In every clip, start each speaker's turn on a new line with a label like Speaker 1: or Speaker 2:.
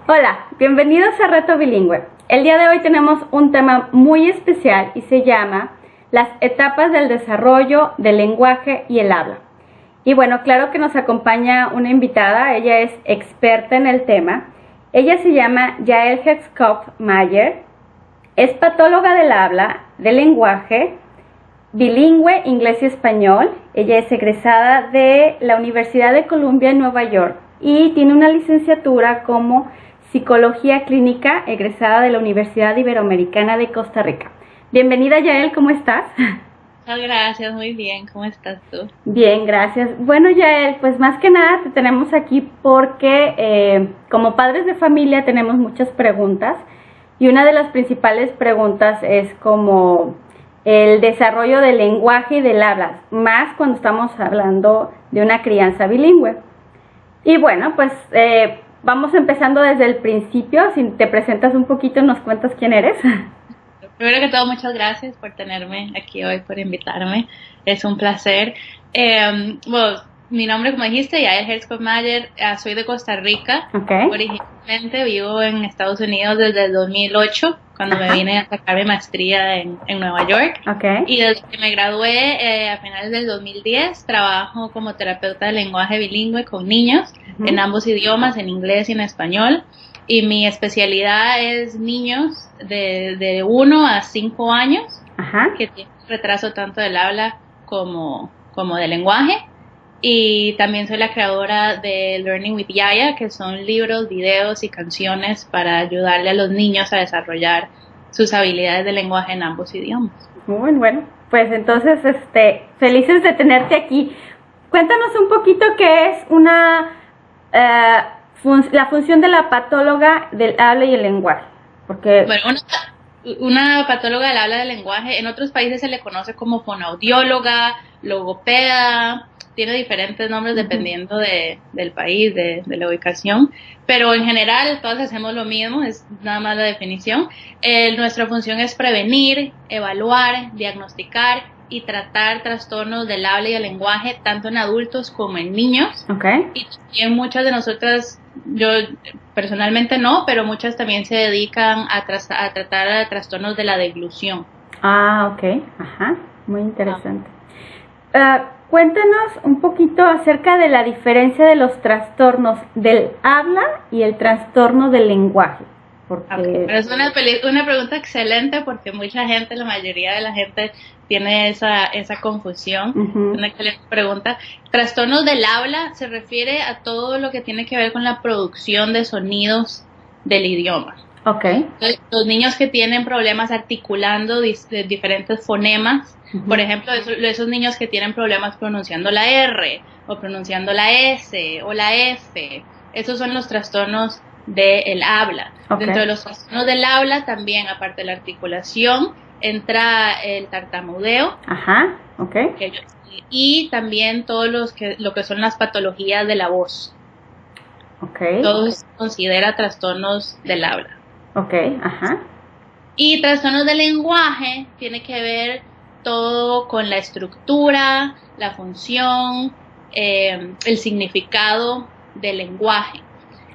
Speaker 1: Hola, bienvenidos a Reto Bilingüe. El día de hoy tenemos un tema muy especial y se llama las etapas del desarrollo del lenguaje y el habla. Y bueno, claro que nos acompaña una invitada, ella es experta en el tema. Ella se llama Yael Hertzkopf-Mayer, es patóloga del habla, del lenguaje, bilingüe inglés y español. Ella es egresada de la Universidad de Columbia en Nueva York y tiene una licenciatura como Psicología Clínica, egresada de la Universidad Iberoamericana de Costa Rica. Bienvenida, Yael, ¿cómo estás?
Speaker 2: Muchas gracias, muy bien, ¿cómo estás tú?
Speaker 1: Bien, gracias. Bueno, Yael, pues más que nada te tenemos aquí porque como padres de familia tenemos muchas preguntas y una de las principales preguntas es como el desarrollo del lenguaje y del habla, más cuando estamos hablando de una crianza bilingüe. Y bueno, pues vamos empezando desde el principio. Si te presentas un poquito, nos cuentas quién eres.
Speaker 2: Primero que todo, muchas gracias por tenerme aquí hoy, por invitarme. Es un placer. Bueno, mi nombre, como dijiste, Yael Hertzkopf-Mayer, soy de Costa Rica.
Speaker 1: Okay.
Speaker 2: Originalmente vivo en Estados Unidos desde el 2008, cuando me vine a sacar mi maestría en Nueva York.
Speaker 1: Okay.
Speaker 2: Y desde que me gradué a finales del 2010, trabajo como terapeuta de lenguaje bilingüe con niños en ambos idiomas, en inglés y en español. Y mi especialidad es niños de 1 a 5 años que tienen retraso tanto del habla como del lenguaje. Y también soy la creadora de Learning with Yaya, que son libros, videos y canciones para ayudarle a los niños a desarrollar sus habilidades de lenguaje en ambos idiomas.
Speaker 1: Muy bueno, pues entonces felices de tenerte aquí. Cuéntanos un poquito qué es la función de la patóloga del habla y el lenguaje. Porque
Speaker 2: bueno, una patóloga del habla y del lenguaje, en otros países se le conoce como fonoaudióloga, logopeda, tiene diferentes nombres dependiendo del país, de la ubicación, pero en general todos hacemos lo mismo, es nada más la definición. Nuestra función es prevenir, evaluar, diagnosticar y tratar trastornos del habla y el lenguaje, tanto en adultos como en niños.
Speaker 1: Okay.
Speaker 2: Y también muchas de nosotras, yo personalmente no, pero muchas también se dedican a tratar trastornos de la deglución.
Speaker 1: Ok, muy interesante. Cuéntanos un poquito acerca de la diferencia de los trastornos del habla y el trastorno del lenguaje. Porque
Speaker 2: Es una pregunta excelente porque mucha gente, la mayoría de la gente tiene esa confusión. Una excelente pregunta. Trastornos del habla se refiere a todo lo que tiene que ver con la producción de sonidos del idioma.
Speaker 1: Okay.
Speaker 2: Entonces, los niños que tienen problemas articulando diferentes fonemas, por ejemplo, esos niños que tienen problemas pronunciando la R o pronunciando la S o la F, esos son los trastornos del habla.
Speaker 1: Okay.
Speaker 2: Dentro de los trastornos del habla también, aparte de la articulación, entra el tartamudeo.
Speaker 1: Okay.
Speaker 2: Y también todo lo que son las patologías de la voz.
Speaker 1: Okay.
Speaker 2: Todo se considera trastornos del habla.
Speaker 1: Okay.
Speaker 2: Y trastornos del lenguaje tiene que ver todo con la estructura, la función, el significado del lenguaje.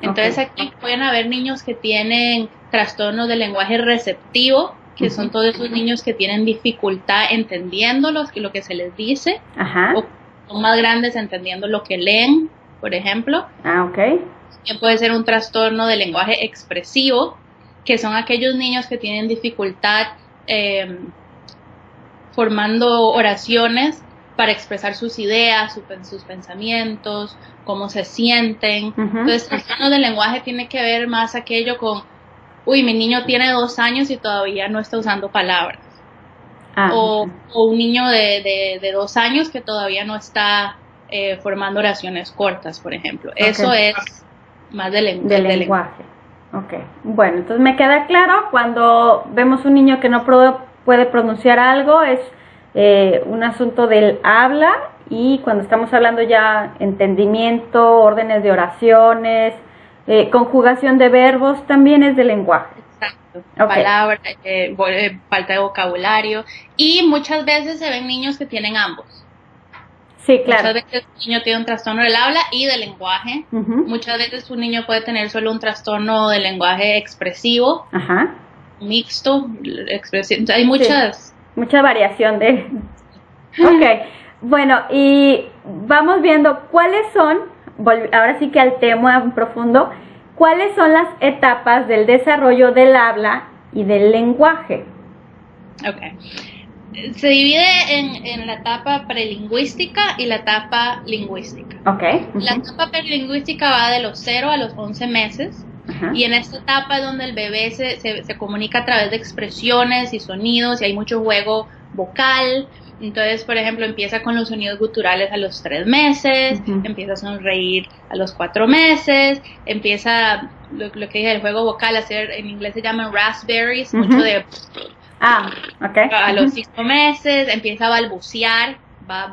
Speaker 2: Entonces aquí pueden haber niños que tienen trastornos del lenguaje receptivo, que son todos esos niños que tienen dificultad entendiendo lo que se les dice, o son más grandes entendiendo lo que leen, por ejemplo.
Speaker 1: Okay.
Speaker 2: También puede ser un trastorno del lenguaje expresivo, que son aquellos niños que tienen dificultad formando oraciones para expresar sus ideas, sus pensamientos, cómo se sienten. Entonces, el trastorno del lenguaje tiene que ver más aquello con, mi niño tiene 2 años y todavía no está usando palabras. O un niño de 2 años que todavía no está formando oraciones cortas, por ejemplo. Eso es más del lenguaje.
Speaker 1: Okay. Bueno, entonces me queda claro, cuando vemos un niño que no puede pronunciar algo, es un asunto del habla, y cuando estamos hablando ya entendimiento, órdenes de oraciones, conjugación de verbos, también es del lenguaje.
Speaker 2: Exacto.
Speaker 1: Ok.
Speaker 2: Palabras, falta de vocabulario. Y muchas veces se ven niños que tienen ambos.
Speaker 1: Sí, claro.
Speaker 2: Muchas veces un niño tiene un trastorno del habla y del lenguaje.
Speaker 1: Ujú.
Speaker 2: Muchas veces un niño puede tener solo un trastorno del lenguaje expresivo,
Speaker 1: Ajá.
Speaker 2: mixto, hay muchas.
Speaker 1: Mucha variación de... Ok, bueno, y vamos viendo cuáles son, ahora sí que al tema profundo, cuáles son las etapas del desarrollo del habla y del lenguaje.
Speaker 2: Okay. Se divide en la etapa prelingüística y la etapa lingüística.
Speaker 1: Ok.
Speaker 2: La etapa prelingüística va de los 0 a los 11 meses.
Speaker 1: Ajá.
Speaker 2: Y en esta etapa es donde el bebé se comunica a través de expresiones y sonidos y hay mucho juego vocal. Entonces, por ejemplo, empieza con los sonidos guturales a los 3 meses,
Speaker 1: Ujú.
Speaker 2: empieza a sonreír a los 4 meses, empieza lo que dije, el juego vocal, hacer, en inglés se llaman raspberries,
Speaker 1: Ujú.
Speaker 2: mucho de
Speaker 1: Ah, ok.
Speaker 2: a
Speaker 1: Ujú.
Speaker 2: los 5 meses, empieza a balbucear, a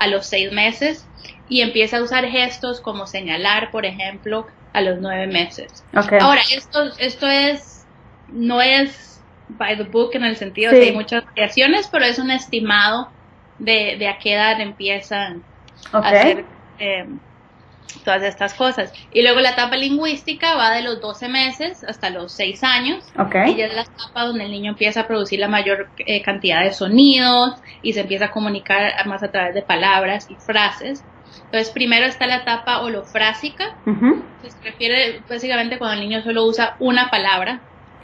Speaker 2: los 6 meses y empieza a usar gestos como señalar, por ejemplo, a los 9 meses.
Speaker 1: Ok.
Speaker 2: Ahora, esto no es by the book en el sentido
Speaker 1: Sí.
Speaker 2: de que hay muchas variaciones, pero es un estimado de a qué edad empiezan
Speaker 1: Ok.
Speaker 2: a hacer todas estas cosas. Y luego la etapa lingüística va de los 12 meses hasta los 6 años.
Speaker 1: Ok.
Speaker 2: Y ya es la etapa donde el niño empieza a producir la mayor cantidad de sonidos y se empieza a comunicar más a través de palabras y frases. Entonces, primero está la etapa holofrásica,
Speaker 1: Ujú.
Speaker 2: que se refiere básicamente cuando el niño solo usa una palabra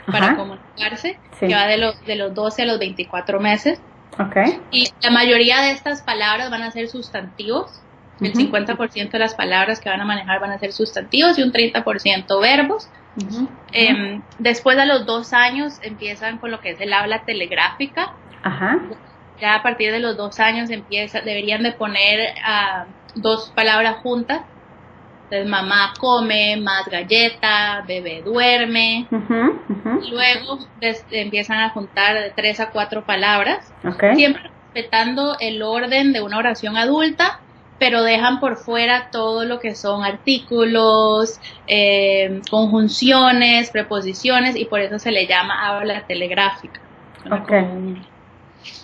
Speaker 2: para
Speaker 1: Ajá.
Speaker 2: comunicarse,
Speaker 1: Sí.
Speaker 2: que va de los 12 a los 24 meses.
Speaker 1: Ok.
Speaker 2: Y la mayoría de estas palabras van a ser sustantivos. El
Speaker 1: Ujú.
Speaker 2: 50% de las palabras que van a manejar van a ser sustantivos y un 30% verbos.
Speaker 1: Ujú.
Speaker 2: Después de los 2 años empiezan con lo que es el habla telegráfica.
Speaker 1: Ajá.
Speaker 2: Ya a partir de los 2 años deberían de poner 2 palabras juntas. Entonces, mamá come, más galleta, bebé duerme.
Speaker 1: Ujú. Ujú.
Speaker 2: Y luego empiezan a juntar de 3 a 4 palabras.
Speaker 1: Ok.
Speaker 2: Siempre respetando el orden de una oración adulta, pero dejan por fuera todo lo que son artículos, conjunciones, preposiciones, y por eso se le llama habla telegráfica.
Speaker 1: Ok.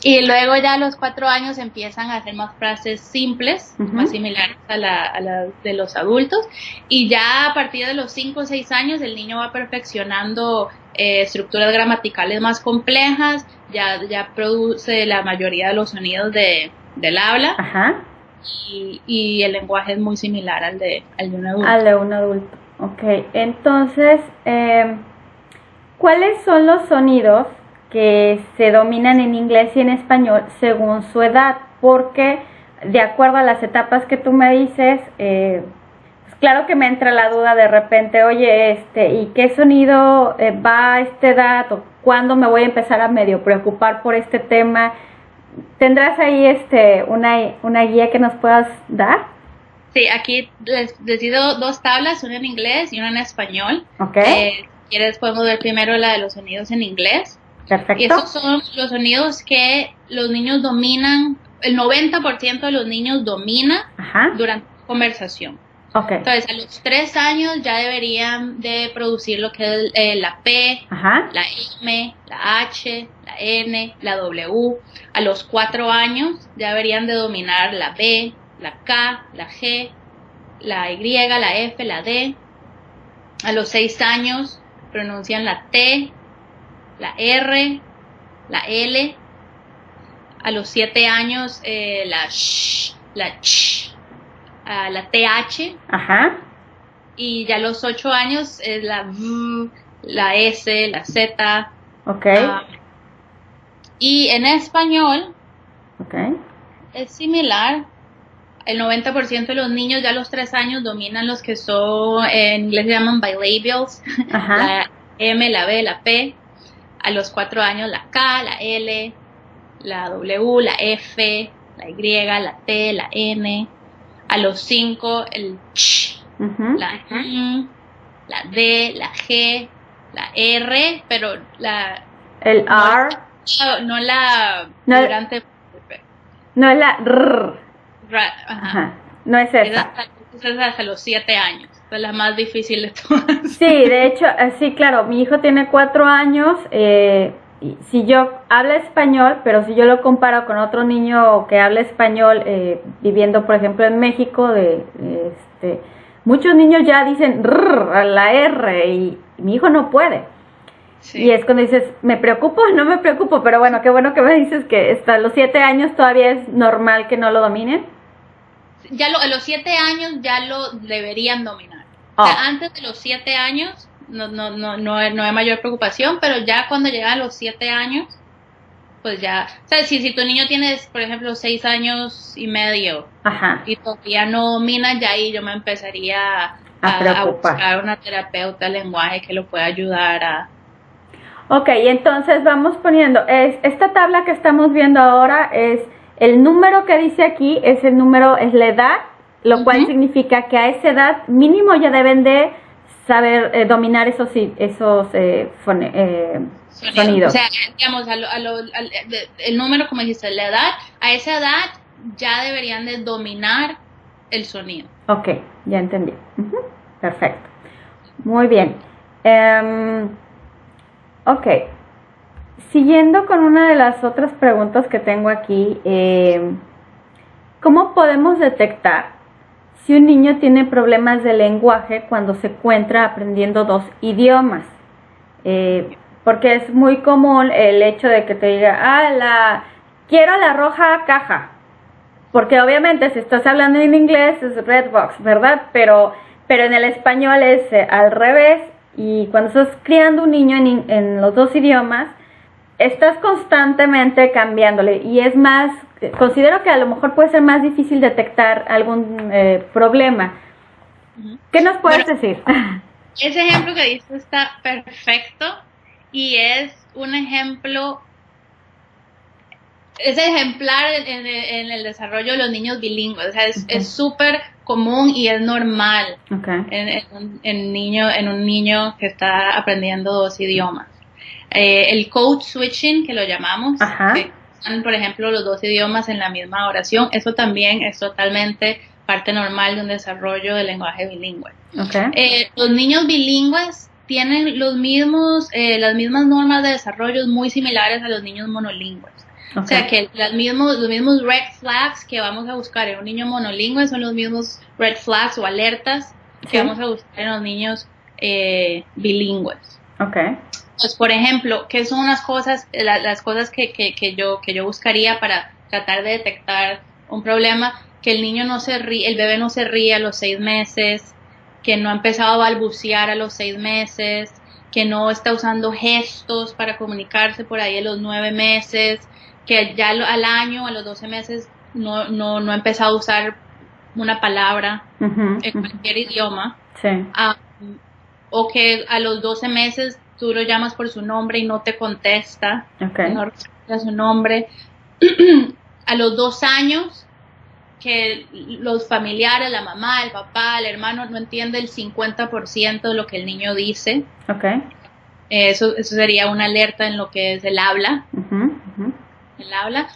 Speaker 2: Y luego ya a los 4 años empiezan a hacer más frases simples,
Speaker 1: Ujú.
Speaker 2: más similares a la de los adultos, y ya a partir de los 5 o 6 años el niño va perfeccionando estructuras gramaticales más complejas, ya produce la mayoría de los sonidos del habla.
Speaker 1: Ajá.
Speaker 2: Y el lenguaje es muy similar al de un adulto.
Speaker 1: Al de un adulto. Ok. Entonces, ¿cuáles son los sonidos que se dominan en inglés y en español según su edad? Porque de acuerdo a las etapas que tú me dices, pues claro que me entra la duda de repente, oye, ¿y qué sonido va a esta edad? ¿O cuándo me voy a empezar a medio preocupar por este tema? ¿Tendrás ahí una guía que nos puedas dar?
Speaker 2: Sí, aquí les digo 2 tablas, una en inglés y una en español.
Speaker 1: Ok.
Speaker 2: Si quieres podemos ver primero la de los sonidos en inglés.
Speaker 1: Perfecto.
Speaker 2: Y estos son los sonidos que los niños dominan, el 90% de los niños domina
Speaker 1: Ajá.
Speaker 2: durante la conversación.
Speaker 1: Ok.
Speaker 2: Entonces, a los 3 años ya deberían de producir lo que es la P,
Speaker 1: Ajá.
Speaker 2: la M, la H, la N, la W. A los 4 años ya deberían de dominar la B, la K, la G, la Y, la F, la D. A los 6 años pronuncian la T, la R, la L. A los 7 años la sh, la ch, la TH.
Speaker 1: Ajá.
Speaker 2: Y ya a los 8 años es la V, la S, la Z.
Speaker 1: Ok.
Speaker 2: Y en español
Speaker 1: Ok.
Speaker 2: es similar. El 90% de los niños ya a los 3 años dominan los que son, en inglés se llaman bilabials,
Speaker 1: Ajá.
Speaker 2: la M, la B, la P. A los 4 años la K, la L, la W, la F, la Y, la T, la N. A los 5 el ch,
Speaker 1: Ujú.
Speaker 2: la M, la D, la G, la R, pero
Speaker 1: El R.
Speaker 2: no la
Speaker 1: No.
Speaker 2: durante
Speaker 1: No es la R.
Speaker 2: ajá.
Speaker 1: Ajá. No es
Speaker 2: Es
Speaker 1: esa.
Speaker 2: hasta es hasta los 7 años, es la más difícil de todas.
Speaker 1: Sí, de hecho, sí, claro, mi hijo tiene 4 años, y si yo habla español, pero si yo lo comparo con otro niño que habla español, viviendo, por ejemplo, en México, muchos niños ya dicen la R y mi hijo no puede. Sí. Y es cuando dices, ¿me preocupo? No me preocupo, pero bueno, qué bueno que me dices que hasta los 7 años todavía es normal que no lo dominen.
Speaker 2: Ya a los 7 años ya lo deberían dominar. O sea, antes de los 7 años no hay mayor preocupación, pero ya cuando llega a los 7 años, pues ya, o sea, si tu niño tiene, por ejemplo, 6 años y medio, ajá, y todavía no domina, ya ahí yo me empezaría a buscar una terapeuta de lenguaje que lo pueda ayudar a...
Speaker 1: Ok, entonces vamos poniendo, esta tabla que estamos viendo ahora es el número que dice aquí, es la edad, lo cual significa que a esa edad mínimo ya deben de saber dominar esos sonidos.
Speaker 2: O sea, digamos, el número, como dijiste, la edad, a esa edad ya deberían de dominar el sonido.
Speaker 1: Ok, ya entendí. Perfecto. Muy bien. Ok. Siguiendo con una de las otras preguntas que tengo aquí, ¿cómo podemos detectar si un niño tiene problemas de lenguaje cuando se encuentra aprendiendo 2 idiomas? Porque es muy común el hecho de que te diga, quiero la roja caja. Porque obviamente si estás hablando en inglés es red box, ¿verdad? Pero en el español es al revés. Y cuando estás criando un niño en los 2 idiomas, estás constantemente cambiándole. Y es más, considero que a lo mejor puede ser más difícil detectar algún problema. ¿Qué nos puedes decir?
Speaker 2: Ese ejemplo que dices está perfecto y es un ejemplo, es ejemplar en el desarrollo de los niños bilingües. O sea, es súper común y es normal en un niño que está aprendiendo 2 idiomas. El code switching, que lo llamamos, que están, por ejemplo, los 2 idiomas en la misma oración, eso también es totalmente parte normal de un desarrollo del lenguaje bilingüe. Los niños bilingües tienen las mismas normas de desarrollo muy similares a los niños monolingües. O sea que los mismos red flags que vamos a buscar en un niño monolingüe son los mismos red flags o alertas que vamos a buscar en los niños bilingües. Pues, por ejemplo, ¿qué son las cosas que yo buscaría para tratar de detectar un problema? Que el niño no se ríe, el bebé no se ríe a los 6 meses, que no ha empezado a balbucear a los 6 meses, que no está usando gestos para comunicarse por ahí a los 9 meses, que ya al año, a los 12 meses, no ha empezado a usar una palabra en cualquier idioma. O que a los 12 meses tú lo llamas por su nombre y no te contesta, no responde a su nombre. A los 2 años, que los familiares, la mamá, el papá, el hermano, no entiende el 50% de lo que el niño dice. Eso sería una alerta en lo que es el habla. El habla.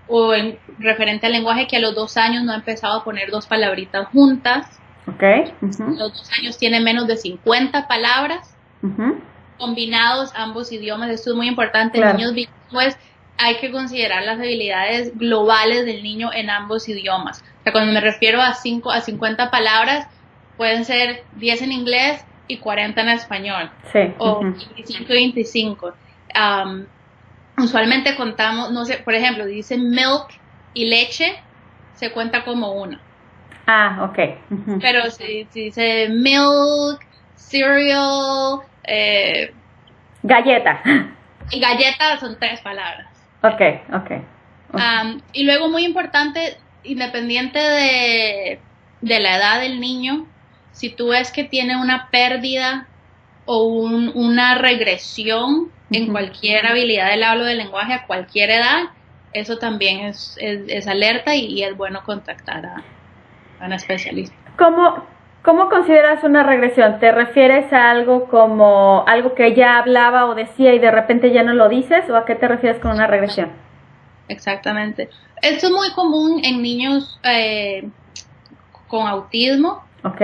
Speaker 2: O en referente al lenguaje, que a los 2 años no ha empezado a poner 2 palabritas juntas. A los 2 años tiene menos de 50 palabras combinados ambos idiomas. Esto es muy importante. En niños bilingües hay que considerar las habilidades globales del niño en ambos idiomas. O sea, cuando me refiero a 50 palabras, pueden ser 10 en inglés y 40 en español. O 25 y 25. Usualmente contamos, no sé, por ejemplo, dice milk y leche, se cuenta como una. Pero si dice milk, cereal,
Speaker 1: galleta.
Speaker 2: Y galleta son 3 palabras. Y luego, muy importante, independiente de la edad del niño, si tú ves que tiene una pérdida o una regresión en cualquier habilidad del habla o del lenguaje a cualquier edad, eso también es alerta y es bueno contactar a un especialista.
Speaker 1: ¿Cómo consideras una regresión? ¿Te refieres a algo como algo que ya hablaba o decía y de repente ya no lo dices? ¿O a qué te refieres con una regresión?
Speaker 2: Exactamente. Esto es muy común en niños con autismo,
Speaker 1: Ok.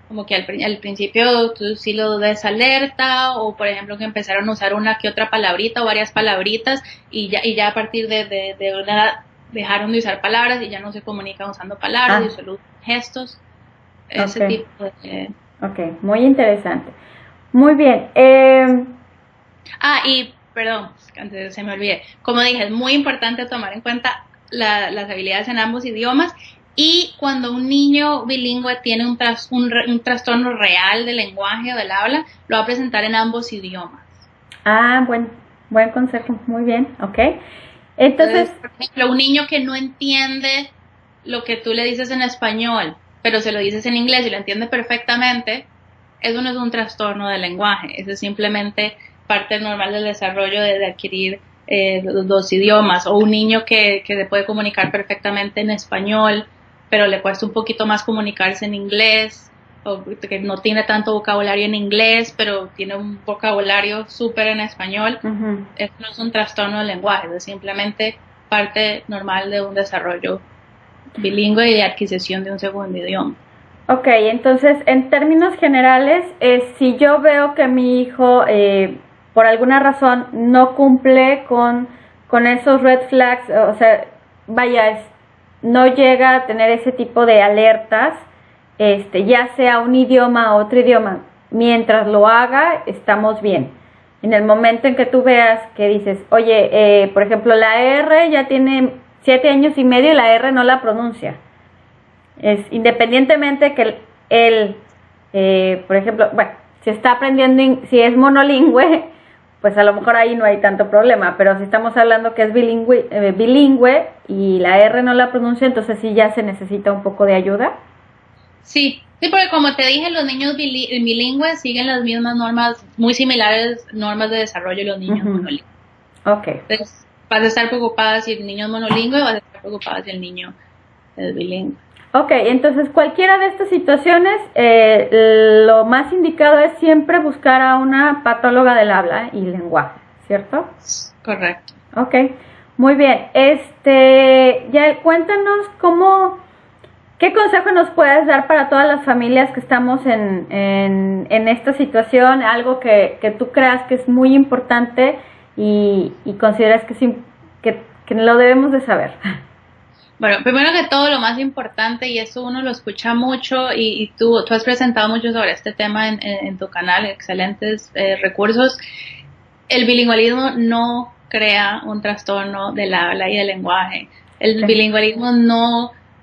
Speaker 2: Como que al principio tú sí lo des alerta, o por ejemplo que empezaron a usar una que otra palabrita o varias palabritas, y ya a partir de una edad dejaron de usar palabras y ya no se comunican usando palabras y solo gestos, ese tipo de...
Speaker 1: Ok, muy interesante. Muy bien.
Speaker 2: Y perdón, antes se me olvide, como dije, es muy importante tomar en cuenta las habilidades en ambos idiomas. Y cuando un niño bilingüe tiene un trastorno real del lenguaje o del habla, lo va a presentar en ambos idiomas.
Speaker 1: Buen consejo, muy bien, ok.
Speaker 2: Entonces, por ejemplo, un niño que no entiende lo que tú le dices en español, pero se lo dices en inglés y lo entiende perfectamente, eso no es un trastorno del lenguaje, eso es simplemente parte normal del desarrollo de adquirir los dos idiomas. O un niño que se puede comunicar perfectamente en español, pero le cuesta un poquito más comunicarse en inglés, o que no tiene tanto vocabulario en inglés, pero tiene un vocabulario súper en español. Eso no es un trastorno del lenguaje, es simplemente parte normal de un desarrollo bilingüe y de adquisición de un segundo idioma.
Speaker 1: Ok, entonces en términos generales, si yo veo que mi hijo por alguna razón no cumple con esos red flags, o sea, no llega a tener ese tipo de alertas, ya sea un idioma o otro idioma, mientras lo haga, estamos bien. En el momento en que tú veas que dices, oye, por ejemplo, la R ya tiene 7 años y medio y la R no la pronuncia. Independientemente que él, por ejemplo, bueno, si está aprendiendo, si es monolingüe, pues a lo mejor ahí no hay tanto problema, pero si estamos hablando que es bilingüe y la R no la pronuncia, entonces sí ya se necesita un poco de ayuda.
Speaker 2: Sí, porque como te dije, los niños bilingües siguen las mismas normas, muy similares normas de desarrollo de los niños monolingües.
Speaker 1: Ok.
Speaker 2: Entonces, vas a estar preocupada si el niño es monolingüe, vas a estar preocupada si el niño es bilingüe.
Speaker 1: Ok, entonces cualquiera de estas situaciones, lo más indicado es siempre buscar a una patóloga del habla y lenguaje, ¿cierto?
Speaker 2: Correcto.
Speaker 1: Ok, muy bien. Ya cuéntanos ¿qué consejo nos puedes dar para todas las familias que estamos en esta situación? Algo que tú creas que es muy importante y consideras que lo debemos de saber.
Speaker 2: Bueno, primero que todo, lo más importante, y eso uno lo escucha mucho, y tú has presentado mucho sobre este tema en tu canal, excelentes recursos. El bilingüismo no crea un trastorno del habla y del lenguaje. El bilingüismo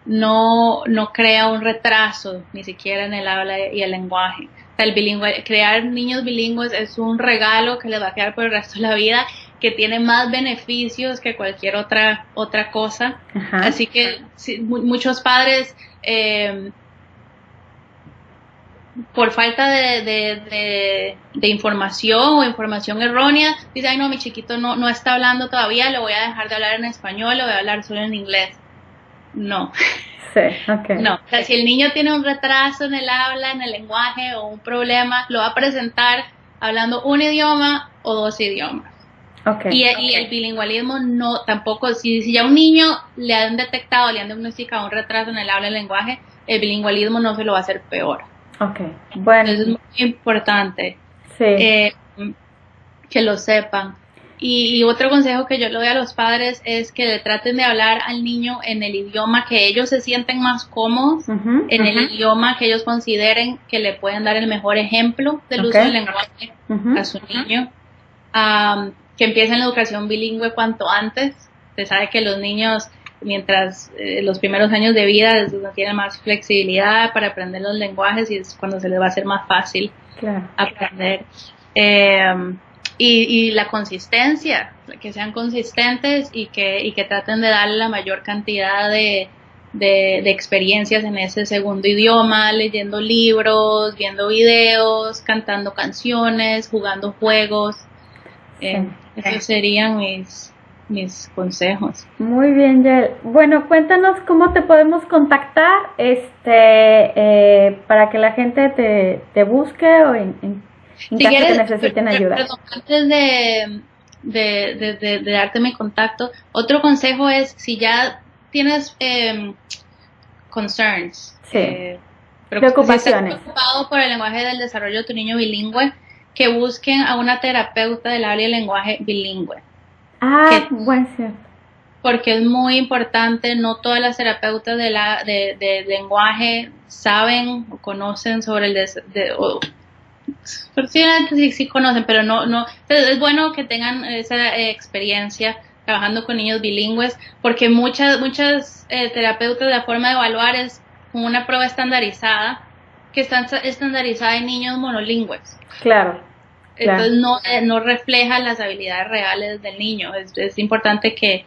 Speaker 2: no crea un retraso, ni siquiera en el habla y el lenguaje. O sea, crear niños bilingües es un regalo que les va a quedar por el resto de la vida, que tiene más beneficios que cualquier otra cosa. Ajá. Así que sí, muchos padres, por falta de información o información errónea, dicen, ay no, mi chiquito no está hablando todavía, le voy a dejar de hablar en español, le voy a hablar solo en inglés. No.
Speaker 1: Sí, okay.
Speaker 2: No, o sea, si el niño tiene un retraso en el habla, en el lenguaje o un problema, lo va a presentar hablando un idioma o dos idiomas.
Speaker 1: Okay.
Speaker 2: Y el bilingüismo no, tampoco, si ya un niño le han detectado, le han diagnosticado un retraso en el habla y el lenguaje, el bilingüismo no se lo va a hacer peor.
Speaker 1: Okay, bueno.
Speaker 2: Entonces es muy importante que lo sepan. Y otro consejo que yo le doy a los padres es que le traten de hablar al niño en el idioma que ellos se sienten más cómodos, en el idioma que ellos consideren que le pueden dar el mejor ejemplo del uso del lenguaje a su niño. Que empiecen la educación bilingüe cuanto antes. Se sabe que los niños, mientras los primeros años de vida, tienen más flexibilidad para aprender los lenguajes y es cuando se les va a hacer más fácil aprender. Y la consistencia, que sean consistentes y que traten de darle la mayor cantidad de experiencias en ese segundo idioma, leyendo libros, viendo videos, cantando canciones, jugando juegos. Esos serían mis consejos.
Speaker 1: Muy bien, Yael. Bueno, cuéntanos cómo te podemos contactar para que la gente te busque o en
Speaker 2: si
Speaker 1: caso que necesiten ayuda.
Speaker 2: Perdón, antes de darte mi contacto, otro consejo es, si ya tienes concerns, Pero
Speaker 1: Preocupaciones.
Speaker 2: si estás preocupado por el lenguaje del desarrollo de tu niño bilingüe, que busquen a una terapeuta del habla y el lenguaje bilingüe.
Speaker 1: Buen cierto.
Speaker 2: Porque es muy importante, no todas las terapeutas de lenguaje saben o conocen sobre el sí conocen, pero no, es bueno que tengan esa experiencia trabajando con niños bilingües, porque muchas terapeutas, la forma de evaluar es con una prueba estandarizada, que está estandarizada en niños monolingües.
Speaker 1: Claro.
Speaker 2: Entonces no refleja las habilidades reales del niño. Es importante que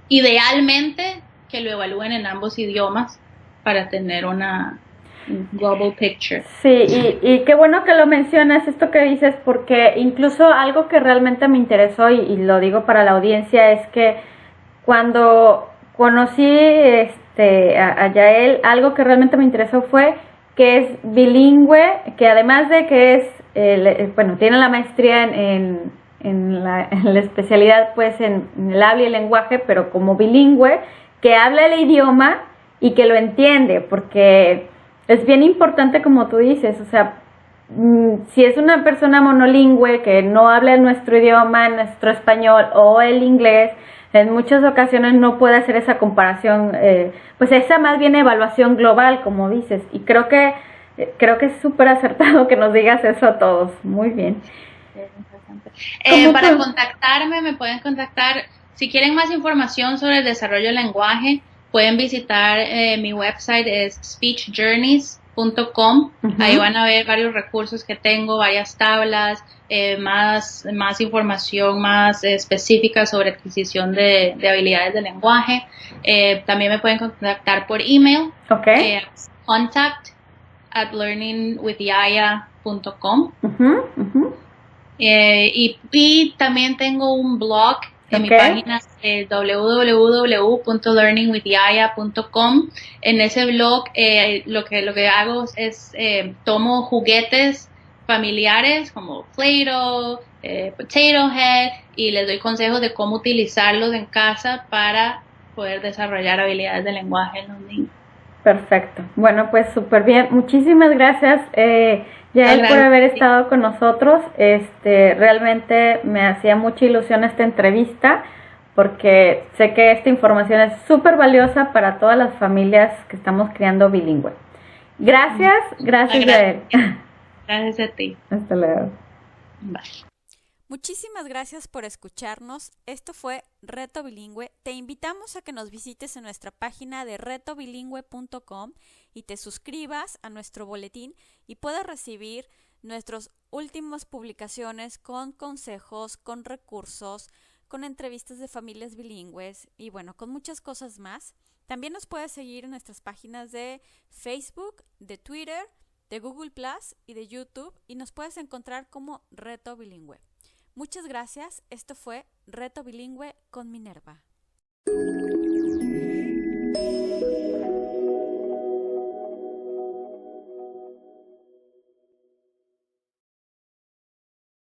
Speaker 2: idealmente que lo evalúen en ambos idiomas para tener una global picture.
Speaker 1: Sí, y qué bueno que lo mencionas, esto que dices, porque incluso algo que realmente me interesó, y lo digo para la audiencia, es que cuando conocí a Yael, algo que realmente me interesó fue que es bilingüe, que además de que es, tiene la maestría en la especialidad pues en el habla y el lenguaje, pero como bilingüe, que habla el idioma y que lo entiende, porque es bien importante como tú dices, o sea, si es una persona monolingüe que no habla nuestro idioma, nuestro español o el inglés, en muchas ocasiones no puede hacer esa comparación, pues esa más bien evaluación global, como dices, y creo que es súper acertado que nos digas eso a todos. Muy bien.
Speaker 2: Para contactarme, me pueden contactar. Si quieren más información sobre el desarrollo del lenguaje, pueden visitar mi website, es speechjourneys.com. Ahí van a ver varios recursos que tengo, varias tablas, más información más específica sobre adquisición de habilidades de lenguaje. También me pueden contactar por email.
Speaker 1: Okay.
Speaker 2: contact@learningwithyaya.com. Y también tengo un blog en mi página www.learningwithyaya.com. En ese blog lo que hago es tomo juguetes familiares como Play-Doh, Potato Head, y les doy consejos de cómo utilizarlos en casa para poder desarrollar habilidades de lenguaje en los niños.
Speaker 1: Perfecto. Bueno, pues súper bien. Muchísimas gracias, Yael, por haber estado con nosotros. Realmente me hacía mucha ilusión esta entrevista porque sé que esta información es súper valiosa para todas las familias que estamos criando bilingüe. Gracias, Yael.
Speaker 2: Gracias a ti.
Speaker 1: Hasta luego.
Speaker 2: Bye.
Speaker 3: Muchísimas gracias por escucharnos. Esto fue Reto Bilingüe. Te invitamos a que nos visites en nuestra página de retobilingüe.com y te suscribas a nuestro boletín y puedas recibir nuestras últimas publicaciones con consejos, con recursos, con entrevistas de familias bilingües y bueno, con muchas cosas más. También nos puedes seguir en nuestras páginas de Facebook, de Twitter, de Google Plus y de YouTube y nos puedes encontrar como Reto Bilingüe. Muchas gracias. Esto fue Reto Bilingüe con Minerva.